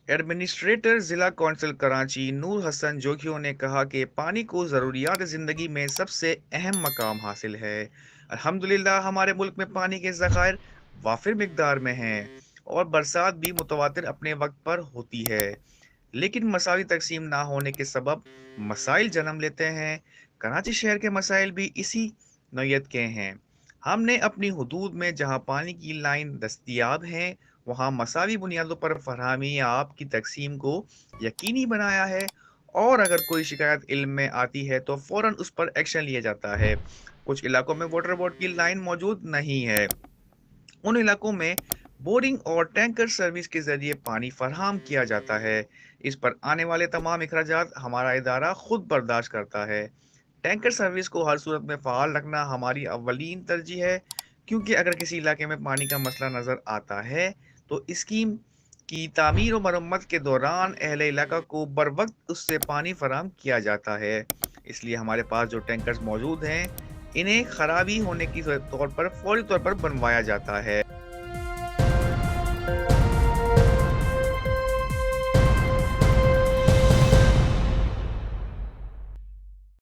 Administrator जिला council Karachi नूर हसन जोगियों ने कहा कि पानी को ज़रूरियात ज़िंदगी में सबसे अहम मकाम हासिल है। अल्हम्दुलिल्लाह हमारे मुल्क में पानी के ज़खायर वाफिर मिकदार में हैं और बरसात भी मुतवातिर अपने वक्त पर होती है। लेकिन मसावी तकसीम ना होने के सबब मसाइल जन्म लेते हैं। कराची शहर के मसाइल भी इसी नौयत के हैं। हमने अपनी हदूद में जहाँ पानी की लाइन दस्तयाब हैं वहाँ मसावी बुनियादों पर फरहमी या आब की तकसीम को यकीनी बनाया है, और अगर कोई शिकायत इल्म में आती है तो फौरन उस पर एक्शन लिया जाता है। कुछ इलाकों में वाटर बोर्ड की लाइन मौजूद नहीं है। उन इलाकों में बोरिंग और टैंकर सर्विस के जरिए पानी फराहम किया जाता है। इस पर आने वाले तमाम अखराजात हमारा इदारा खुद बर्दाश्त करता है। टैंकर सर्विस को हर सूरत में फ़ाल रखना हमारी अव्वलीन तरजीह है, क्योंकि अगर किसी इलाके में पानी का मसला नज़र आता है तो स्कीम की तामीर और मरम्मत के दौरान अहले इलाका को बर वक्त उससे पानी फराहम किया जाता है। इसलिए हमारे पास जो टैंकर्स मौजूद हैं, इन्हें खराबी होने की तौर पर फौरी तौर पर बनवाया जाता है।